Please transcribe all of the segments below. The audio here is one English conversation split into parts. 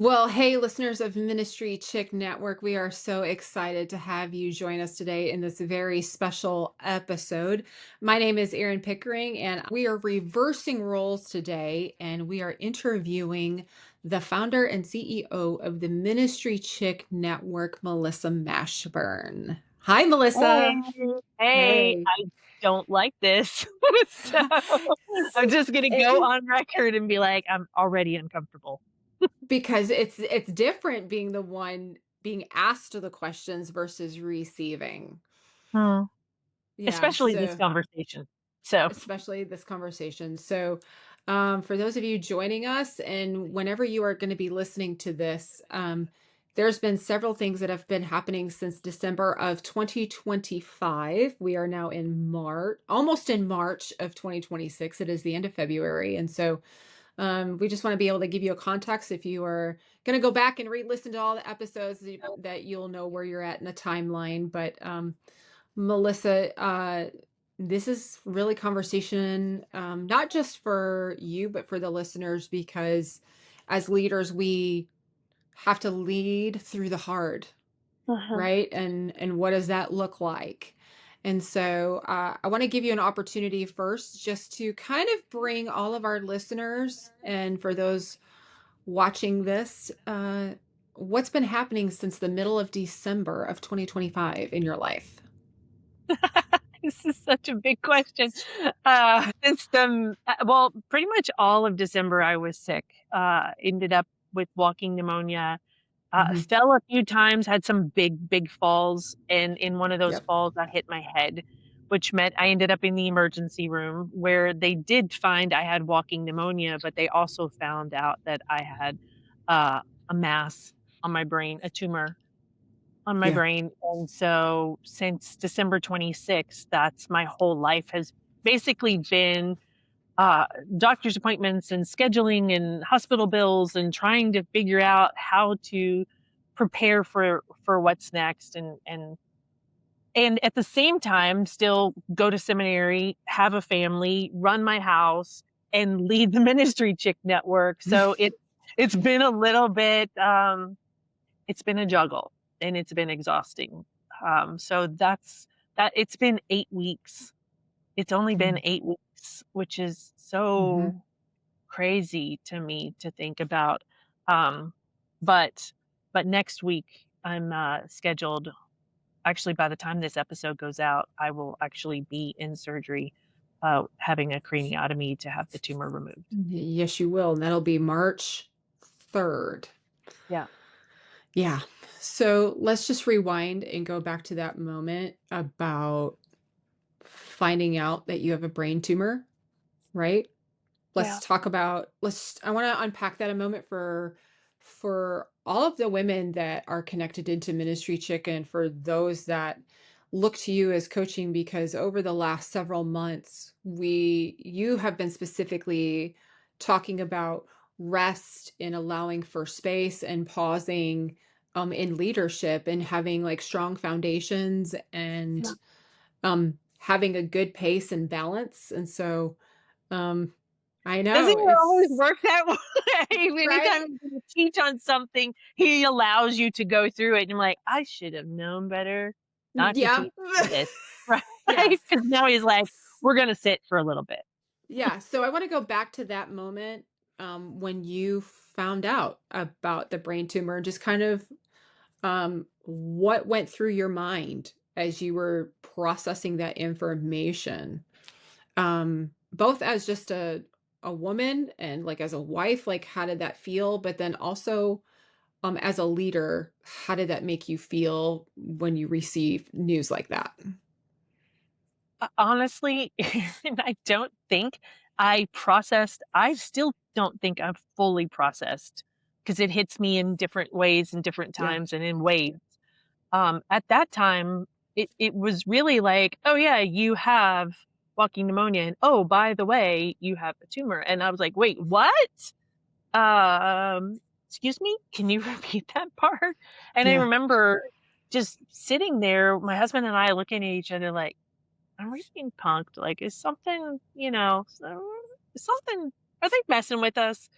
Well, hey, listeners of Ministry Chick Network, we are so excited to have you join us today in this very special episode. My name is Erin Pickering, and we are reversing roles today, and we are interviewing the founder and CEO of the Ministry Chick Network, Melissa Mashburn. Hi, Melissa. Hey, hey, Hey. I don't like this. So I'm just gonna go It- on record and be like, I'm already uncomfortable. because it's different being the one being asked the questions versus receiving. Hmm. Yeah, Especially this so conversation. So especially this conversation. So, for those of you joining us, and whenever you are going to be listening to this, there's been several things that have been happening since December of 2025. We are now in March, almost in March of 2026. It is the end of February. And so, we just want to be able to give you a context. If you are going to go back and re-listen to all the episodes, that you'll know where you're at in the timeline. But Melissa, this is really conversation, not just for you, but for the listeners, because as leaders, we have to lead through the hard, uh right? And what does that look like? And so I want to give you an opportunity first, just to kind of bring all of our listeners, and for those watching this, what's been happening since the middle of December of 2025 in your life? this is such a big question. Well, pretty much all of December I was sick. Ended up with walking pneumonia. Hmm. Fell a few times, had some big falls, and in one of those Yep. falls, I hit my head, which meant I ended up in the emergency room where they did find I had walking pneumonia, but they also found out that I had a mass on my brain, a tumor on my Yeah. brain. And so since December 26th, that's my whole life has basically been uh, doctor's appointments and scheduling and hospital bills and trying to figure out how to prepare for what's next and at the same time still go to seminary, have a family, run my house, and lead the Ministry Chick Network. So it's been a little bit it's been a juggle and it's been exhausting. So that's that. It's been 8 weeks. It's only been Mm. 8 weeks, which is Mhm. so crazy to me to think about. Um, but but next week I'm scheduled. Actually, by the time this episode goes out, I will actually be in surgery, having a craniotomy to have the tumor removed. Yes, you will, and that'll be March 3rd. Yeah. Yeah. So let's just rewind and go back to that moment about finding out that you have a brain tumor, right? Yeah. I want to unpack that a moment for all of the women that are connected into Ministry Chicken, for those that look to you as coaching, because over the last several months, you have been specifically talking about rest and allowing for space and pausing in leadership, and having like strong foundations, Yeah. and having a good pace and balance. And so um I Doesn't know it always it's work that way? right. Anytime you teach on something, he allows you to go through it, and I'm like, "I should have known better not to Yeah. teach you this." Right? Yes. Because now he's like, "We're gonna sit for a little bit." Yeah. So I want to go back to that moment, when you found out about the brain tumor, and just kind of what went through your mind as you were processing that information. Both as just a woman, and like as a wife, like how did that feel? But then also as a leader, how did that make you feel when you received news like that? Honestly, and I still don't think I've fully processed because it hits me in different ways and different Yeah. times and in waves. At that time, it was really like, "Oh, yeah, you have walking pneumonia, and, oh, by the way, you have a tumor." And I was like, "Wait, what? Excuse me? Can you repeat that part?" And I Yeah. remember just sitting there, my husband and I looking at each other like, "Are we being punked? Like, is something, is something are they messing with us?"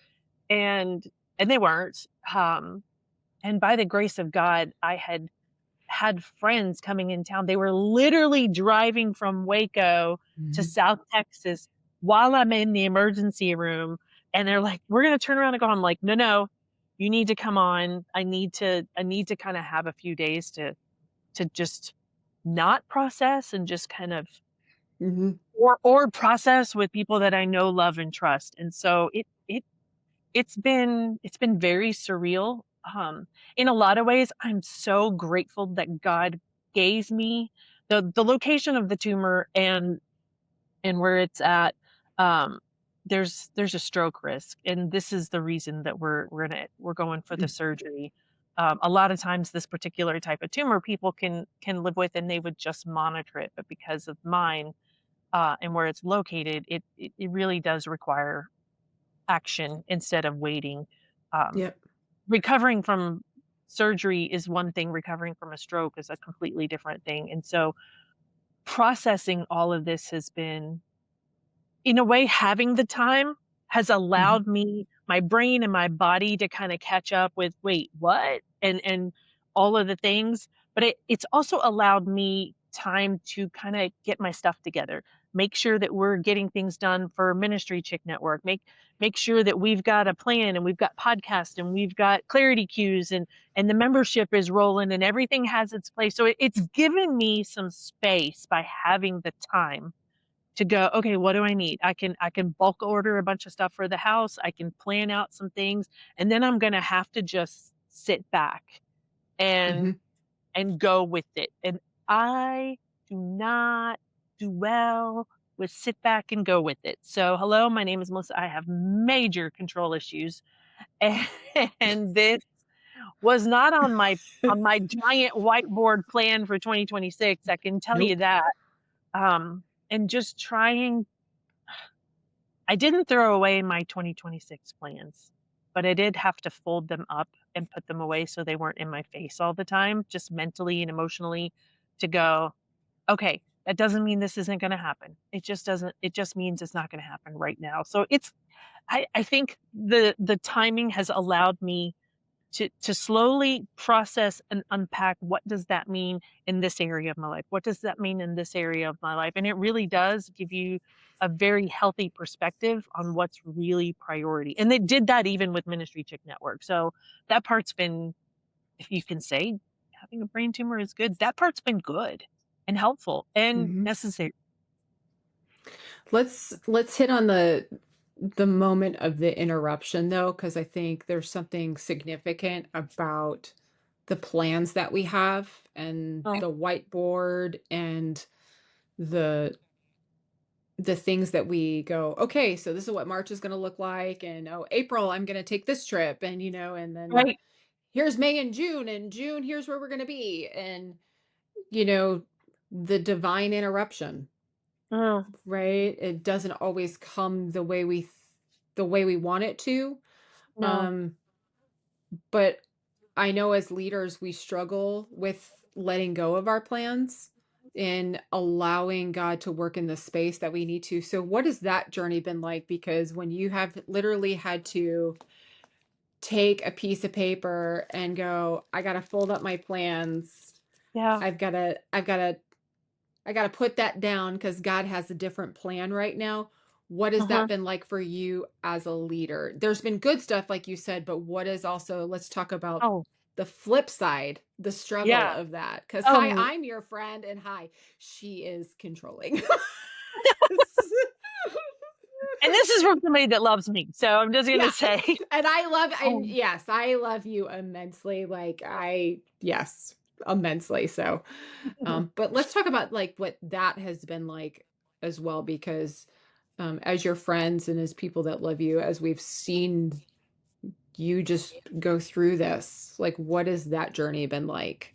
And and they weren't. Um, and by the grace of God, I had friends coming in town. They were literally driving from Waco to Mhm. South Texas while I'm in the emergency room. And they're like, we're going to turn around and go. I'm like, no, no, you need to come on. I need to kind of have a few days to just not process and just kind of Mhm. or process with people that I know, love, and trust. And so it's been very surreal. In a lot of ways, I'm so grateful that God gave me the location of the tumor and where it's at. Um, there's a stroke risk, and this is the reason that we're going for the Mm. surgery. A lot of times, this particular type of tumor people can live with, and they would just monitor it. But because of mine and where it's located, it really does require action instead of waiting. Um, Yep. Recovering from surgery is one thing, recovering from a stroke is a completely different thing. And so processing all of this has been, in a way, having the time has Mhm. allowed me, my brain and my body to kind of catch up with, wait, what? And all of the things. But it's also allowed me time to kind of get my stuff together, make sure that we're getting things done for Ministry Chick Network, make sure that we've got a plan and we've got podcast and we've got clarity cues and the membership is rolling and everything has its place. So it's given me some space by having the time to go, okay, what do I need? I can bulk order a bunch of stuff for the house. I can plan out some things, and then I'm gonna have to just sit back and Mhm. and go with it. And I do not do well with sit back and go with it. So, hello, my name is Melissa. I have major control issues, and this was not on my giant whiteboard plan for 2026. I can tell you Nope. that. And just I didn't throw away my 2026 plans, but I did have to fold them up and put them away so they weren't in my face all the time, just mentally and emotionally to go, okay, that doesn't mean this isn't going to happen. It just doesn't, it just means it's not going to happen right now. So I think the timing has allowed me to slowly process and unpack what does that mean in this area of my life? What does that mean in this area of my life? And it really does give you a very healthy perspective on what's really priority. And they did that even with Ministry Chick Network. So that part's been, if you can say having a brain tumor is good, that part's been good and helpful and Mhm. necessary. Let's hit on the moment of the interruption though, because I think there's something significant about the plans that we have and Oh, the whiteboard and the the things that we go, okay, so this is what March is going to look like, and oh, April, I'm going to take this trip, and and then right. here's May and June, here's where we're going to be, and you know, the divine interruption, Oh, right? It doesn't always come the way we want it to. no, Um, but I know as leaders, we struggle with letting go of our plans and allowing God to work in the space that we need to. So, what has that journey been like? Because when you have literally had to take a piece of paper and go, I got to fold up my plans. yeah. I got to put that down because God has a different plan right now. What has that Uh-huh. been like for you as a leader? There's been good stuff, like you said, but what is also, let's talk about Oh, the flip side, the struggle yeah. of that. Because, hi, Um, I'm your friend, and hi, she is controlling. and this is from somebody that loves me. So I'm just going to Yeah. say, And and um, yes, I love you immensely. Yes, immensely. So, but let's talk about like what that has been like as well, because as your friends and as people that love you, as we've seen you just go through this, like what has that journey been like?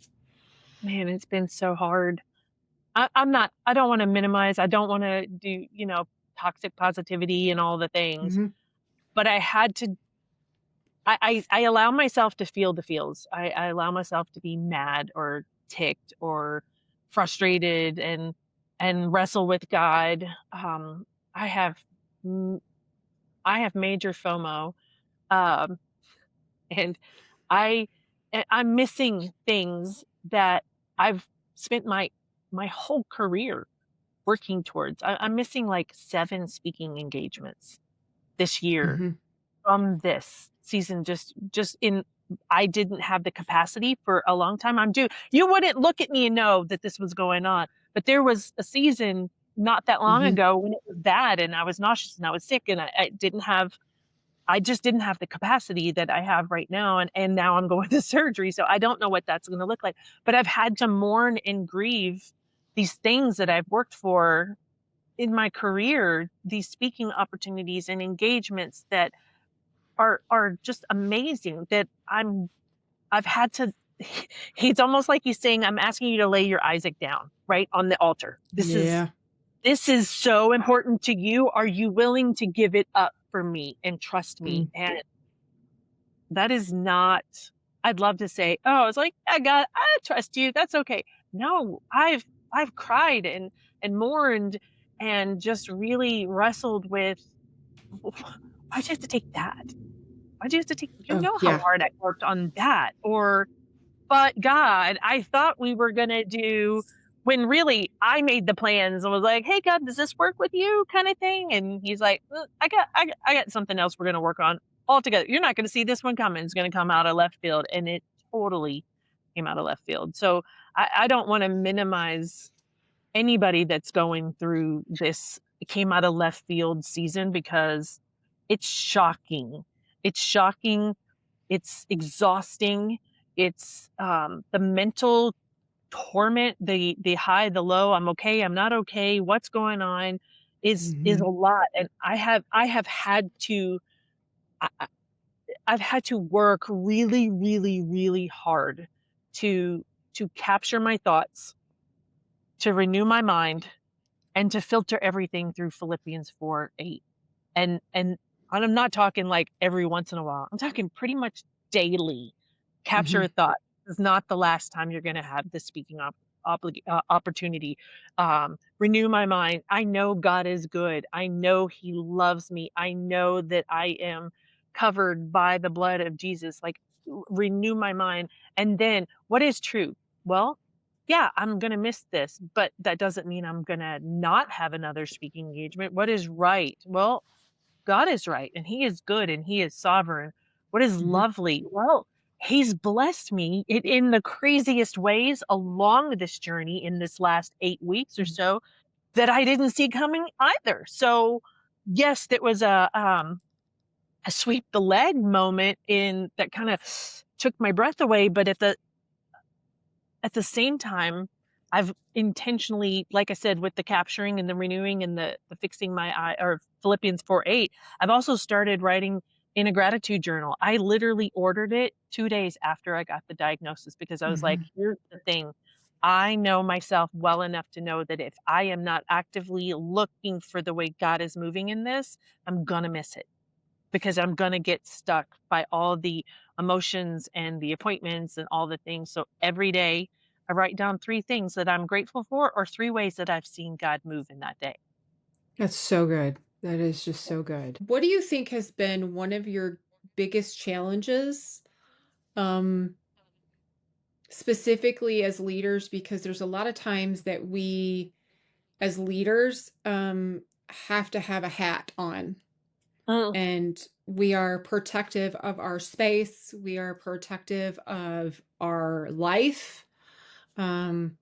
man, it's been so hard. I don't want to minimize. I don't want to do, toxic positivity and all the things, Hmm. but I had to, I allow myself to feel the feels. I allow myself to be mad or ticked or frustrated and wrestle with God. I have, m- I have major FOMO. Um, and I I'm missing things that I've spent my whole career working towards. I'm missing like 7 speaking engagements this year Mhm. from this season. Just in I didn't have the capacity for a long time. You wouldn't look at me and know that this was going on, but there was a season not that long Mhm. ago when it was bad and I was nauseous and I was sick and I just didn't have the capacity that I have right now, and now I'm going to surgery, so I don't know what that's gonna look like, but I've had to mourn and grieve these things that I've worked for in my career, these speaking opportunities and engagements that are just amazing that I've had to it's almost like he's saying, "I'm asking you to lay your Isaac down, right, on the altar. Yeah. This is so important to you. Are you willing to give it up for me and trust me?" Mm. And that is not I'd love to say, "Oh, it's like, I got I trust you. That's okay." No, I've cried and mourned and just really wrestled with why'd you have to take that? Why'd you have to take you Oh, know how yeah. hard I worked on that, or but God, I thought we were gonna do when really I made the plans and was like, "Hey, God, does this work with you?" kinda thing, and he's like, I got something else we're gonna work on altogether. You're not gonna see this one coming. It's gonna come out of left field," and it totally came out of left field. So, I don't wanna minimize anybody that's going through this it came out of left field season because it's shocking. It's shocking, it's exhausting, it's, the mental torment, the high, the low, I'm okay, I'm not okay, what's going on is a Mhm. lot, and I have had to I I've had to work really, really, really hard to capture my thoughts, to renew my mind, and to filter everything through Philippians 4:8. And I'm not talking like every once in a while. I'm talking pretty much daily. Capture a Mhm. thought. This is not the last time you're gonna have this speaking opportunity. Renew my mind. I know God is good. I know He loves me. I know that I am covered by the blood of Jesus. Like, renew my mind. And then, what is true? Well, yeah, I'm gonna miss this, but that doesn't mean I'm gonna not have another speaking engagement. What is right? Well, God is right, and He is good, and He is sovereign. What is Mhm. lovely? Well, He's blessed me in the craziest ways along this journey in this last 8 weeks or Mhm. so that I didn't see coming either. So, yes, that was a sweep the leg moment in that kinda took my breath away, but at the same time, I've intentionally, like I said, with the capturing and the renewing and the fixing my eye or Philippians 4:8, I've also started writing in a gratitude journal. I literally ordered it 2 days after I got the diagnosis because I was like, Mhm. here's the thing. I know myself well enough to know that if I am not actively looking for the way God is moving in this, I'm gonna miss it because I'm gonna get stuck by all the emotions and the appointments and all the things. So every day I write down 3 things that I'm grateful for or 3 ways that I've seen God move in that day. That's so good. That is just so good. What do you think has been one of your biggest challenges, um, specifically as leaders? Because there's a lot of times that we, as leaders, have to have a hat on, Mm, and we are protective of our space. We are protective of our life. Um,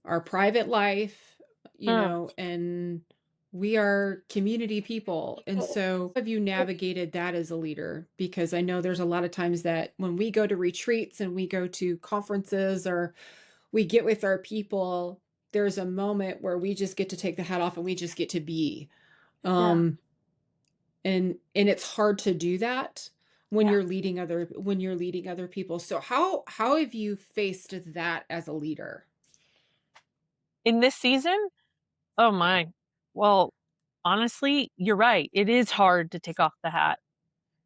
our private life, mm. and we are community people. And so, how have you navigated that as a leader? Because I know there's a lot of times that when we go to retreats and we go to conferences or we get with our people, there's a moment where we just get to take the hat off and we just get to be. Yeah, Um, and it's hard to do that yeah. when you're leading other people. So how have you faced that as a leader? In this season? Oh my. Well, honestly, you're right. It is hard to take off the hat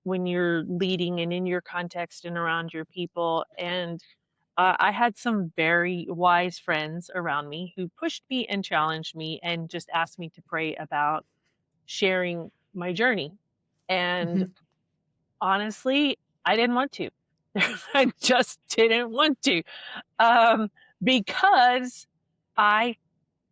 when you're leading and in your context and around your people. And I had some very wise friends around me who pushed me and challenged me and just asked me to pray about sharing my journey. And Mhm. honestly, I didn't want to. I just didn't want to, um, because I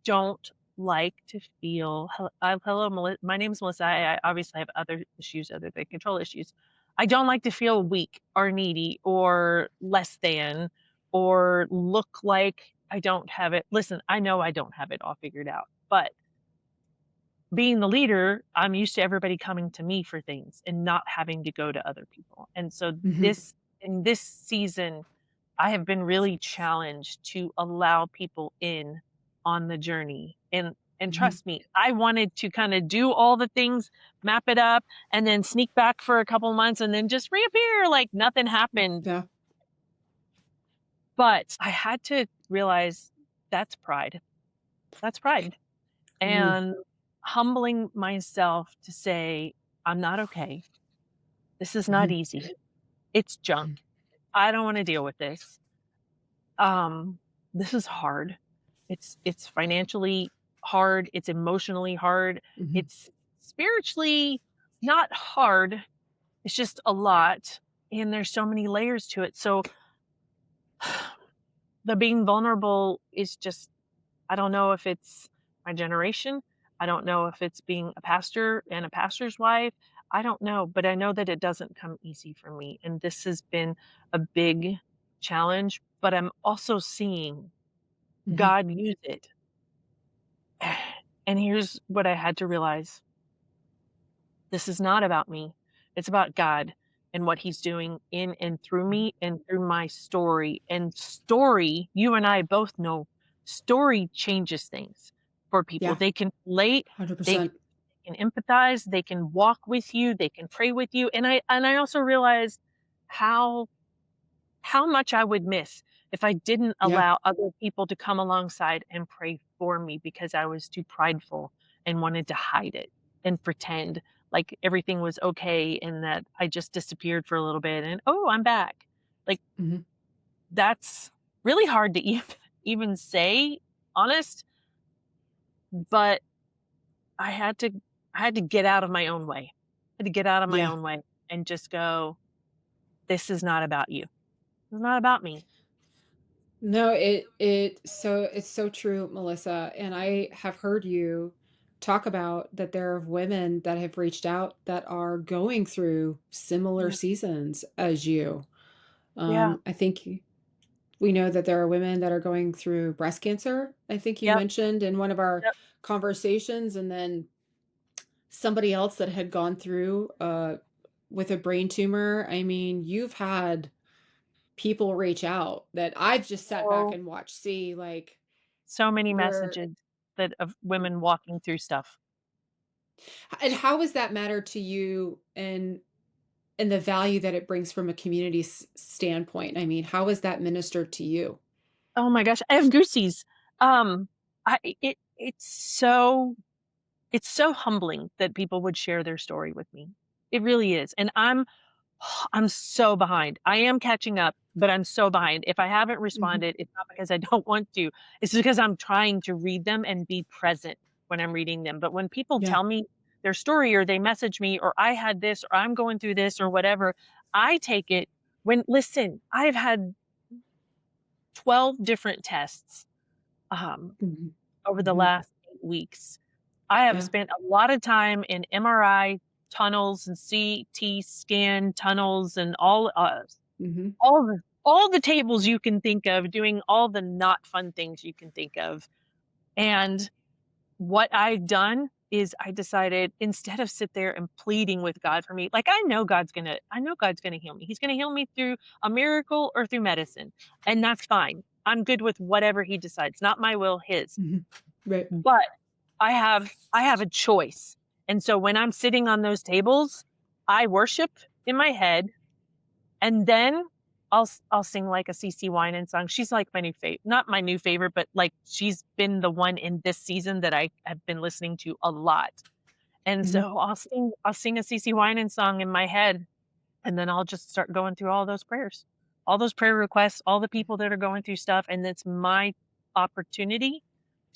don't like to feel hello, my name is Melissa. I obviously have other issues other than control issues. I don't like to feel weak or needy or less than or look like I don't have it. Listen, I know I don't have it all figured out, but being the leader, I'm used to everybody coming to me for things and not having to go to other people. And so Hmm. in this season, I have been really challenged to allow people in on the journey. And Hmm. trust me, I wanted to kind of do all the things, map it up, and then sneak back for a couple months and then just reappear like nothing happened. Yeah. But I had to realize that's pride. That's pride. Mm. And humbling myself to say, I'm not okay. This is not Hmm. easy. It's junk. I don't want to deal with this. Um, this is hard. It's financially hard, it's emotionally hard, Hmm. it's spiritually not hard. It's just a lot, and there's so many layers to it. So the being vulnerable is just I don't know if it's my generation. I don't know if it's being a pastor and a pastor's wife. I don't know, but I know that it doesn't come easy for me. And this has been a big challenge, but I'm also seeing Hmm. God use it. And here's what I had to realize. This is not about me. It's about God and what he's doing in and through me and through my story. And story, you and I both know, story changes things for people. Yeah. They can relate, they 100%. can empathize, they can walk with you, they can pray with you. And I also realized how much I would miss if I didn't Yeah. allow other people to come alongside and pray for me because I was too prideful and wanted to hide it and pretend like everything was okay and that I just disappeared for a little bit and, "Oh, I'm back." Like, Hmm. that's really hard to even say, honest, but I had to I had to get out of my own way. I had to get out of my Yeah. own way and just go, "This is not about you. It's not about me." No, it's so true, Melissa. And I have heard you talk about that there are women that have reached out that are going through similar Yeah. seasons as you. Yeah. I think we know that there are women that are going through breast cancer. I think you Yep. mentioned in one of our Yep. conversations, and then somebody else that had gone through with a brain tumor. I mean, you've had people reach out that I've just sat back So and watched see like So many where messages that of women walking through stuff. and how does that matter to you and the value that it brings from a community standpoint? I mean, how is that ministered to you? Oh my gosh, I have goosies. Um, it's so humbling that people would share their story with me. It really is, and I'm so behind. I am catching up, but I'm so behind. If I haven't Mhm. responded, it's not because I don't want to. It's because I'm trying to read them and be present when I'm reading them. But when people Yeah. tell me their story or they message me or I had this or I'm going through this or whatever, I take it when listen, I've had 12 different tests Mhm. over the Mhm. last 8 weeks. I have Yeah. spent a lot of time in MRI tunnels and CT scan tunnels and Mhm. all the tables you can think of, doing all the not fun things you can think of. And what I've done is I decided instead of sit there and pleading with God for me, like I know God's gonna heal me. He's gonna heal me through a miracle or through medicine. And that's fine. I'm good with whatever he decides. Not my will, his. Mhm. Right. But I have a choice. And so when I'm sitting on those tables, I worship in my head and then I'll sing like a CC Winans song. She's like my new favorite, not my new favorite, but like she's been the one in this season that I have been listening to a lot. And Mhm. so I'll sing a CC Winans song in my head, and then I'll just start going through all those prayers, all those prayer requests, all the people that are going through stuff, and it's my opportunity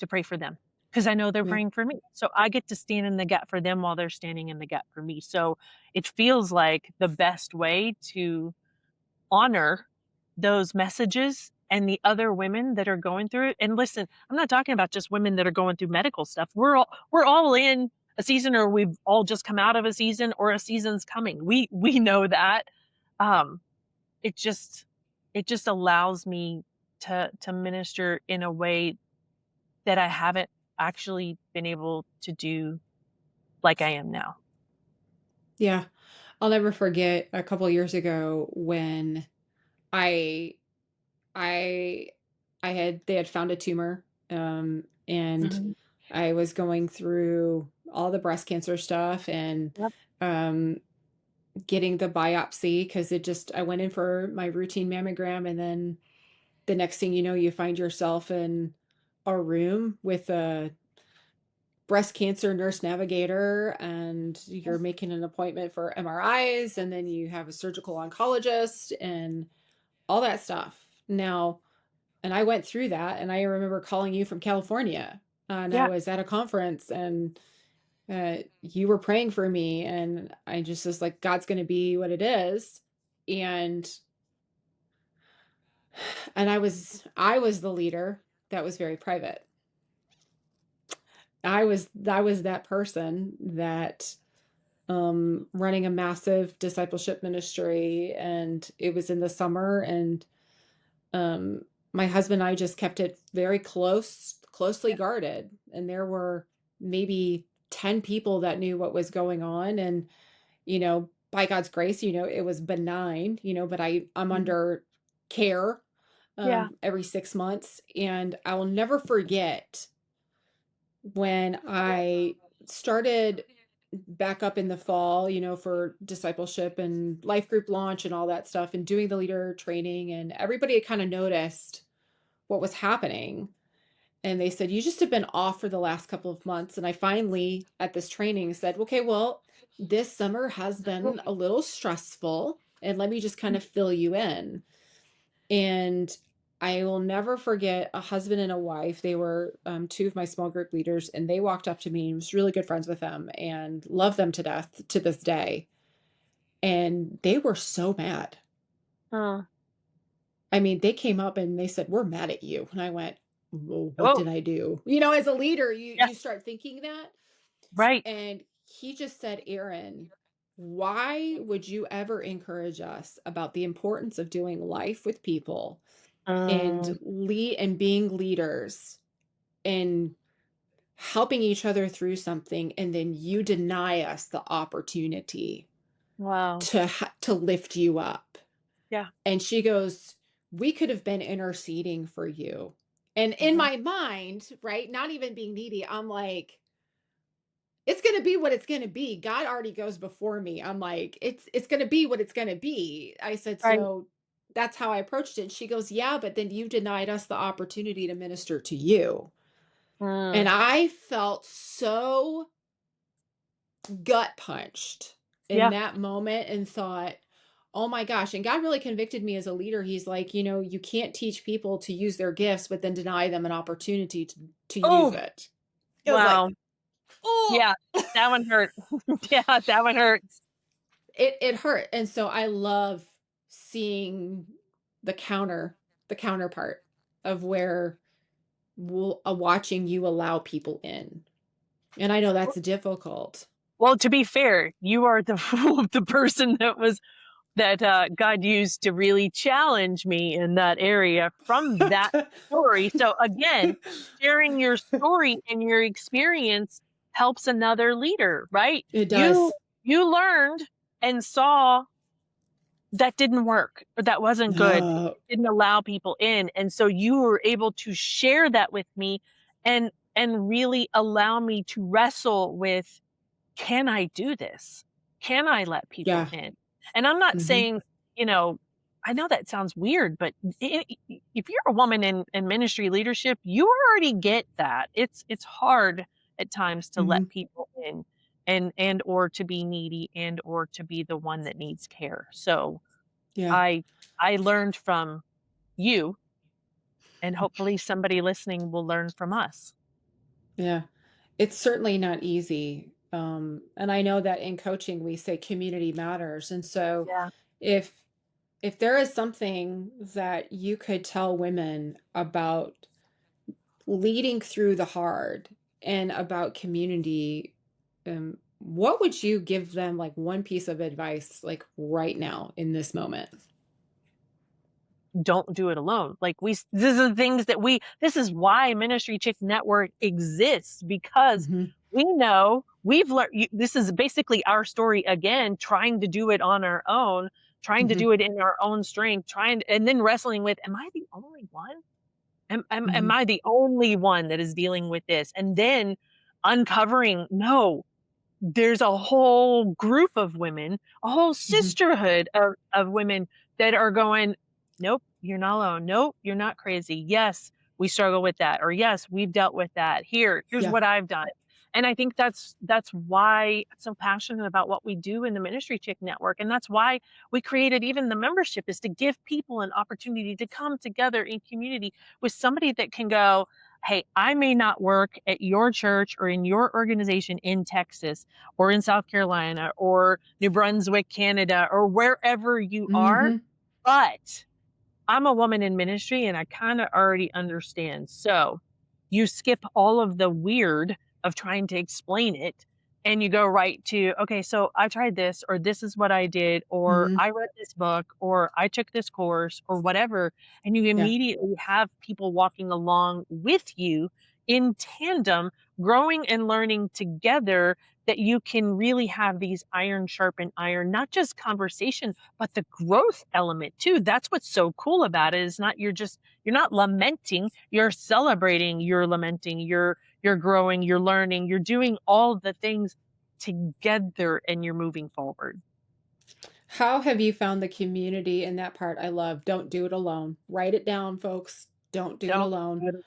to pray for them because I know they're Yeah. praying for me. So I get to stand in the gap for them while they're standing in the gap for me. So it feels like the best way to honor those messages and the other women that are going through it. And listen, I'm not talking about just women that are going through medical stuff. We're all in a season, or we've all just come out of a season, or a season's coming. We know that. Um, it just it just allows me to minister in a way that I haven't actually been able to do like I am now. Yeah. I'll never forget a couple years ago when I I I had they had found a tumor, and Mhm. I was going through all the breast cancer stuff and, Yep. um, getting the biopsy because it just I went in for my routine mammogram, and then the next thing you know, you find yourself in a room with a breast cancer nurse navigator, and you're making an appointment for MRIs, and then you have a surgical oncologist and all that stuff. Now, and I went through that, and I remember calling you from California, and I Yeah. was at a conference, and you were praying for me, and I just was like, God's going to be what it is, and I was the leader that was very private. I was that person that running a massive discipleship ministry, and it was in the summer, and um my husband and I just kept it very closely Yeah. guarded, and there were maybe 10 people that knew what was going on, and by God's grace, it was benign, but I'm Mhm. under care Yeah. every 6 months, and I will never forget when I started back up in the fall, for discipleship and life group launch and all that stuff, and doing the leader training, and everybody had kind of noticed what was happening. And they said, "You just have been off for the last couple of months." And I finally, at this training, said, "Okay, well, this summer has been a little stressful, and let me just kind of fill you in." And I will never forget a husband and a wife. They were two of my small group leaders, and they walked up to me and was really good friends with them and love them to death to this day. And they were so mad. Uh, I mean, they came up and they said, "We're mad at you." And I went, "Well, what oh, did I do?" As a leader, you yeah. you start thinking that. Right. And he just said, "Erin, why would you ever encourage us about the importance of doing life with people Um, and lead and being leaders and helping each other through something, and then you deny us the opportunity wow. to lift you up?" Yeah. And she goes, "We could have been interceding for you." And in Mhm. my mind, right, not even being needy, I'm like, it's going to be what it's going to be. God already goes before me. I'm like, it's going to be what it's going to be. I said, Right. so that's how I approached it. And she goes, "Yeah, but then you denied us the opportunity to minister to you." And Mm, I felt so gut punched in yeah. that moment and thought, "Oh my gosh." And God really convicted me as a leader. He's like, "You can't teach people to use their gifts, but then deny them an opportunity to use Oh, it." It was wow. like, oh, Yeah. That one hurt. Yeah, that one hurts. it hurt. And so I love seeing the the counterpart of where watching you allow people in. And I know that's difficult. Well, to be fair, you are the the person that God used to really challenge me in that area from that story. So again, sharing your story and your experience helps another leader, right? It You does. you learned and saw that didn't work, or that wasn't good. No. It didn't allow people in. And so you were able to share that with me and really allow me to wrestle with, can I do this? Can I let people Yeah. in? And I'm not Hmm. saying, you know, I know that sounds weird, but if you're a woman in ministry leadership, you already get that. It's hard at times to let Hmm. people in and or to be needy and or to be the one that needs care. So Yeah. I learned from you, and hopefully somebody listening will learn from us. Yeah. It's certainly not easy. And I know that in coaching, we say community matters. And so Yeah. if If there is something that you could tell women about leading through the hard and about community, what would you give them, like one piece of advice, like right now in this moment? Don't do it alone. Like these are the things that this is why Ministry Chick Network exists, because Hmm. we know we've learned, this is basically our story again, trying to do it on our own, trying to Hmm. do it in our own strength, and then wrestling with, am I the only one? Am Hmm. I the only one that is dealing with this? And then uncovering, no, there's a whole group of women, a whole Hmm. sisterhood of women that are going, nope, you're not alone. Nope, you're not crazy. Yes, we struggle with that. Or yes, we've dealt with that. Here's Yeah. what I've done. And I think that's why I'm so passionate about what we do in the Ministry Chick Network. And that's why we created even the membership, is to give people an opportunity to come together in community with somebody that can go, hey, I may not work at your church or in your organization in Texas or in South Carolina or New Brunswick, Canada, or wherever you are, Hmm. but I'm a woman in ministry and I kind of already understand. So you skip all of the weird of trying to explain it and you go right to, okay, so I tried this, or this is what I did, or Hmm. I read this book, or I took this course, or whatever. And you Yeah. immediately have people walking along with you in tandem, growing and learning together, that you can really have these iron sharpen iron, not just conversation, but the growth element too. That's what's so cool about it, is not, you're not lamenting, you're celebrating, you're lamenting, you're growing, you're learning, you're doing all the things together and you're moving forward. How have you found the community in that part? I love, don't do it alone. Write it down, folks. Don't do it Don't alone.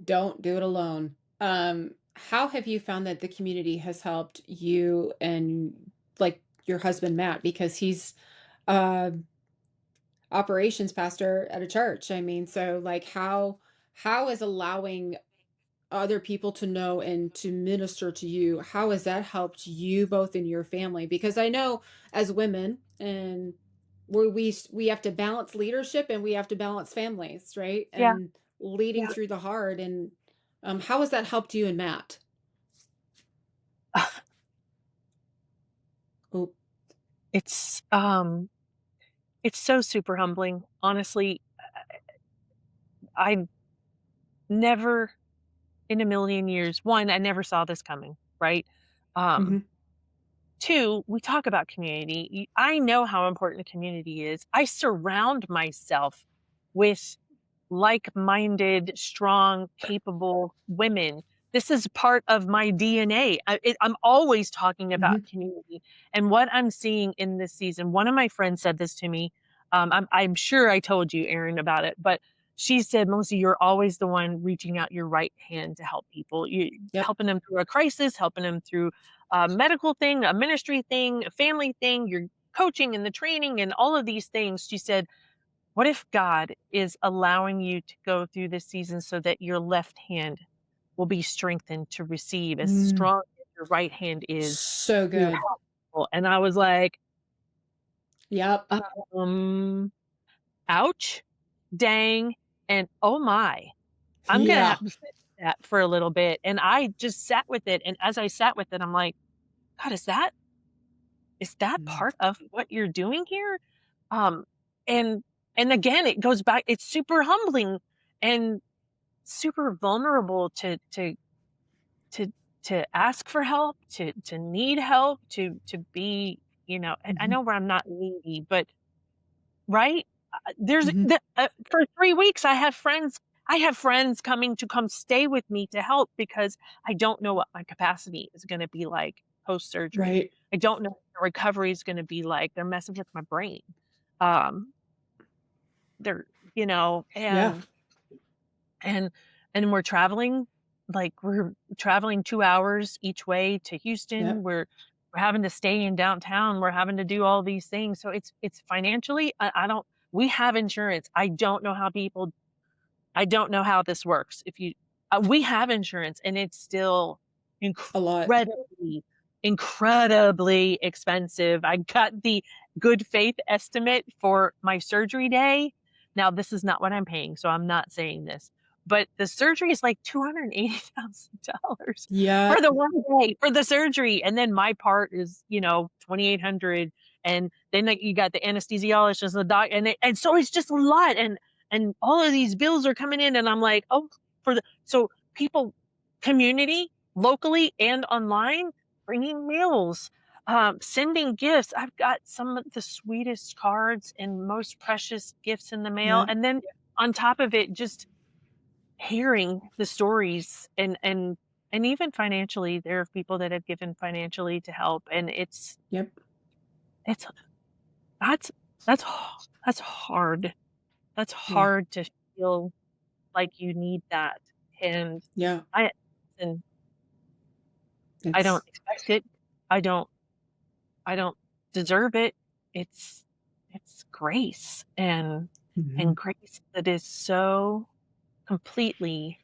Don't do it alone. How have you found that the community has helped you and like your husband Matt, because he's uh operations pastor at a church. I mean, so like how is allowing other people to know and to minister to you, how has that helped you both in your family? Because I know as women, and we have to balance leadership and we have to balance families, right? yeah, And leading yeah. through the hard, and how has that helped you and Matt? Oh. It's so super humbling. Honestly, I never in a million years, one, I never saw this coming, right? Um, Hmm. Two, we talk about community. I know how important the community is. I surround myself with like-minded, strong, capable women. This is part of my DNA. I'm always talking about Hmm. community. And what I'm seeing in this season, one of my friends said this to me. I'm sure I told you, Erin, about it, but she said, Melissa, you're always the one reaching out your right hand to help people. You Yep. helping them through a crisis, helping them through a medical thing, a ministry thing, a family thing, you're coaching and the training and all of these things. She said, what if God is allowing you to go through this season so that your left hand will be strengthened to receive as Mm. strong as your right hand is So to good. help people? And I was like, Yep. um, ouch, dang, and oh my, I'm gonna have Yeah. to sit with that for a little bit. And I just sat with it. And as I sat with it, I'm like, God, is that Mm. part of what you're doing here? Um, and and again, it goes back, it's super humbling and super vulnerable to to ask for help, to need help, to be, I Mhm. know where I'm not needy, but right? There's Mhm. for 3 weeks I have friends coming to come stay with me to help, because I don't know what my capacity is gonna be like post-surgery. Right. I don't know what the recovery is gonna be like. They're messing with my brain. Um, they're Yeah. and we're traveling, like, we're traveling 2 hours each way to Houston. Yep. We're having to stay in downtown. We're having to do all these things. So it's financially, I don't we have insurance. I don't know how this works. If you We have insurance and it's still A lot. incredibly, incredibly expensive. I got the good faith estimate for my surgery day. Now, this is not what I'm paying, so I'm not saying this, but the surgery is like $280,000 Yeah. for the one day for the surgery. And then my part is, 2,800. And then like, you got the anesthesiologist, the doc, and so it's just a lot. And all of these bills are coming in, and I'm like, oh, so people, community, locally and online, bringing meals, sending gifts. I've got some of the sweetest cards and most precious gifts in the mail. Yeah. And then on top of it, just hearing the stories, and even financially, there are people that have given financially to help. And Yep. it's that's that's that's hard. That's Yeah. hard to feel like you need that. And Yeah. I and I don't It's expect it. I don't I don't deserve it. It's it's grace, and mhm. grace that is so completely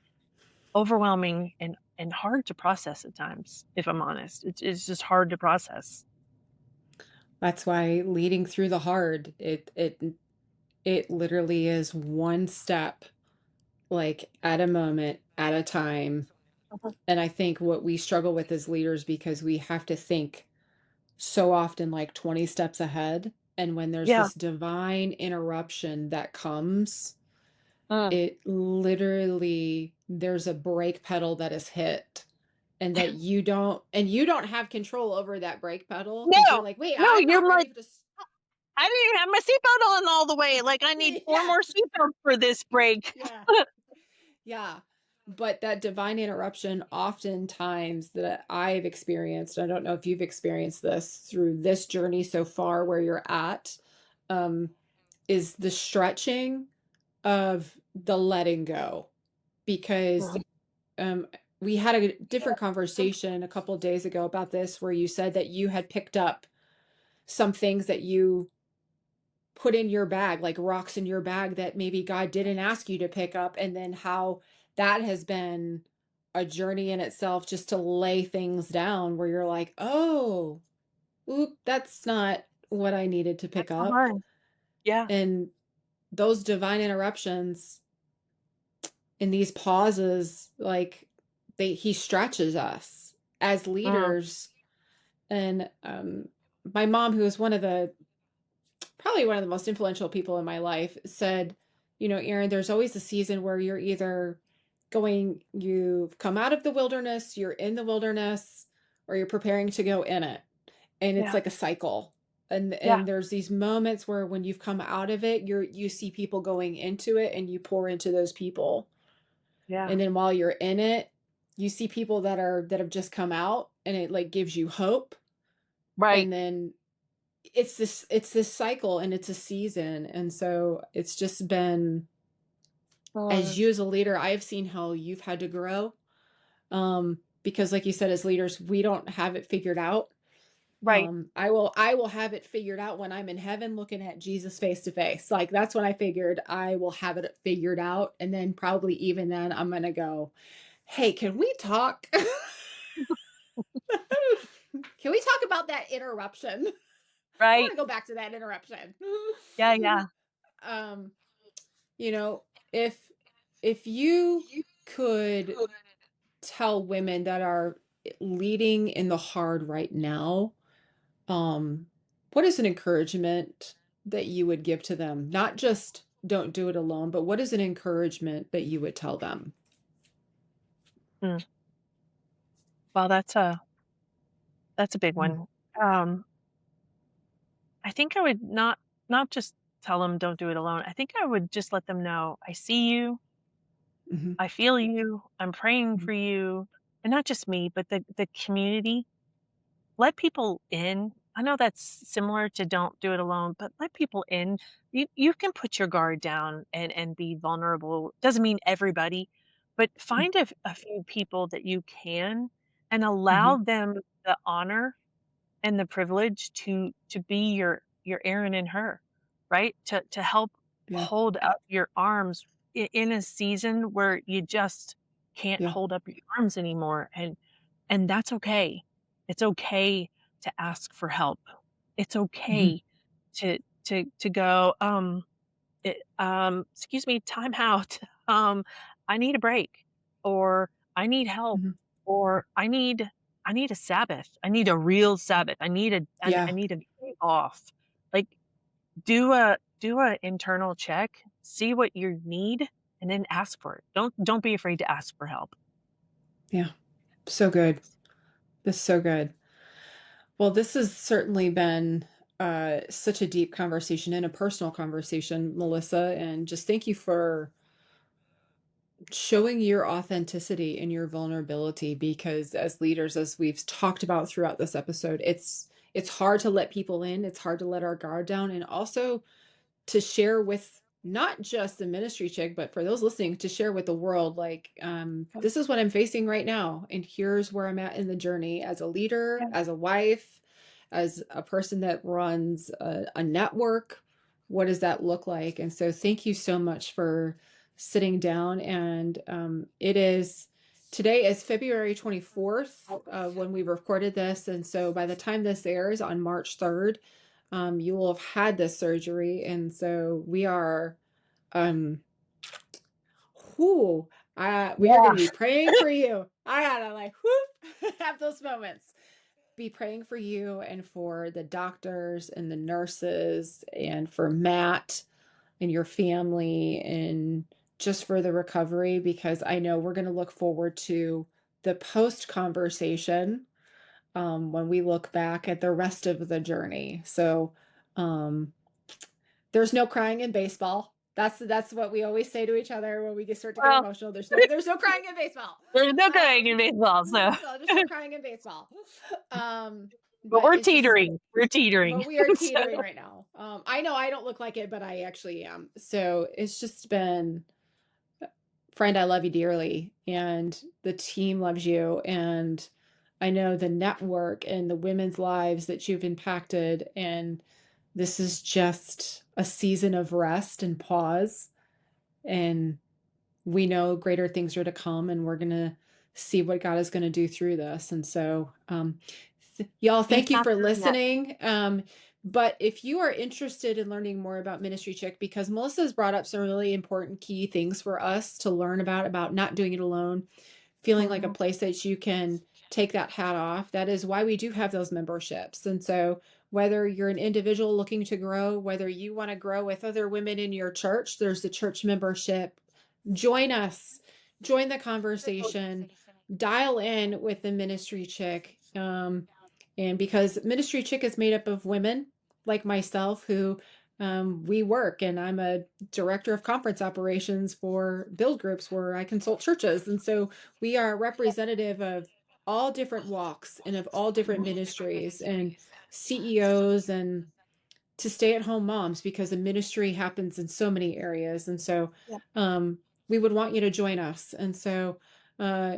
overwhelming and hard to process at times, if I'm honest. It's just hard to process. That's why leading through the hard, it literally is one step, like, at a moment, at a time. Mhm. And I think what we struggle with as leaders because we have to think so often like 20 steps ahead. And when there's Yeah. this divine interruption that comes, Mm. it literally, there's a brake pedal that is hit and that you don't have control over that brake pedal because you're No, like, wait, no, I'm you're not like, ready for this. I didn't even have my seatbelt on all the way. Like, I need four Yeah. more seatbelts for this break. Yeah. Yeah. But that divine interruption, oftentimes that I've experienced, I don't know if you've experienced this through this journey so far where you're at, um, is the stretching of the letting go. Because Mhm. um, we had a different conversation a couple days ago about this, where you said that you had picked up some things that you put in your bag, like rocks in your bag that maybe God didn't ask you to pick up, and then how that has been a journey in itself just to lay things down where you're like, "Oh, oop, that's not what I needed to pick That's the up." hard. Yeah. And those divine interruptions in these pauses, like he stretches us as Mm. leaders. And my mom, who is one of the probably one of the most influential people in my life, said, Erin, there's always a season where you're either you've come out of the wilderness, you're in the wilderness, or you're preparing to go in it. And it's Yeah. like a cycle. And Yeah. there's these moments where when you've come out of it, you see people going into it and you pour into those people. Yeah. And then while you're in it, you see people that have just come out and it like gives you hope. Right. And then it's this cycle and it's a season. And so it's just been, as Mm. you as a leader, I've seen how you've had to grow. Because like you said, as leaders, we don't have it figured out. Right. I will have it figured out when I'm in heaven looking at Jesus face to face. Like that's when I figured I will have it figured out. And then probably even then I'm gonna go, hey, can we talk? Can we talk about that interruption? I want Right. to go back to that interruption. Yeah. Yeah. um, you know, if you could tell women that are leading in the hard right now, um, what is an encouragement that you would give to them? Not just don't do it alone, but what is an encouragement that you would tell them? Mm. Well, that's a big Mm, one. Um, I think I would not just tell them don't do it alone. I think I would just let them know, I see you, mhm, I feel you, I'm praying mhm. for you, and not just me, but the community. Let people in. I know that's similar to don't do it alone, but let people in. You can put your guard down and be vulnerable. Doesn't mean everybody, but Mm, find a few people that you can, and mhm. allow them the honor and the privilege to be your Aaron and her, right? To help Yeah, hold up your arms in a season where you just can't yeah, hold up your arms anymore, and that's okay. It's okay to ask for help. It's mhm, okay to go, excuse me, time out. Um, I need a break, or I need help, Mhm. or I need a Sabbath. I need a real Sabbath. I Yeah. need a day off. Like, do a internal check, see what you need, and then ask for it. Don't be afraid to ask for help. Yeah. So good. This is so good. Well, this has certainly been such a deep conversation and a personal conversation, Melissa. And just thank you for showing your authenticity and your vulnerability, because as leaders, as we've talked about throughout this episode, it's hard to let people in, it's hard to let our guard down, and also to share with not just the ministry chick, but for those listening, to share with the world, like, Yep, this is what I'm facing right now. And here's where I'm at in the journey as a leader, yep. as a wife, as a person that runs a network. What does that look like? And so, thank you so much for sitting down. And today is February 24th when we recorded this. And so, by the time this airs on March 3rd, you will have had this surgery. And so um, whoo, we are going Yeah. to be praying for you. I gotta like, whoop, have those moments. Be praying for you and for the doctors and the nurses and for Matt and your family and just for the recovery, because I know we're going to look forward to the post conversation when we look back at the rest of the journey. So, um, there's no crying in baseball. That's what we always say to each other when we start to get Well, emotional. There's no crying in baseball. there's no crying in Um, baseball, so so there's no crying in baseball. Um, but but we're it's just teetering. We're teetering. but we are So teetering right now. I know I don't look like it, but I actually am. So it's just been, friend, I love you dearly, and the team loves you, and I know the network and the women's lives that you've impacted, and this is just a season of rest and pause, and we know greater things are to come, and we're gonna see what God is going to do through this. And so, y'all, he's thank you not for done yet. listening. But if you are interested in learning more about Ministry Chick, because Melissa has brought up some really important key things for us to learn about not doing it alone, feeling like a Mhm. place that you can take that hat off. That is why we do have those memberships. And so, whether you're an individual looking to grow, whether you want to grow with other women in your church, there's the church membership. Join us, join the conversation, dial in with the Ministry Chick. And because Ministry Chick is made up of women like myself who we work, and I'm a director of conference operations for build groups where I consult churches. And so we are representative of all different walks and of all different ministries and CEOs and to stay at home moms, because the ministry happens in so many areas. And so Yep. um, we would want you to join us. And so uh,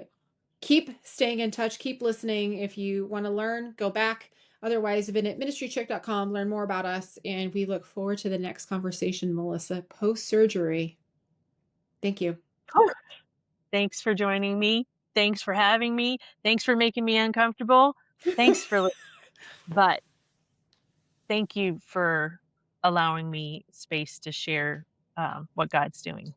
keep staying in touch, keep listening. If you want to learn, go back. Otherwise, visit ministrycheck.com, learn more about us. And we look forward to the next conversation, Melissa, post surgery. Thank you. Oh, thanks for joining me. Thanks for having me. Thanks for making me uncomfortable. Thanks for, but thank you for allowing me space to share what God's doing.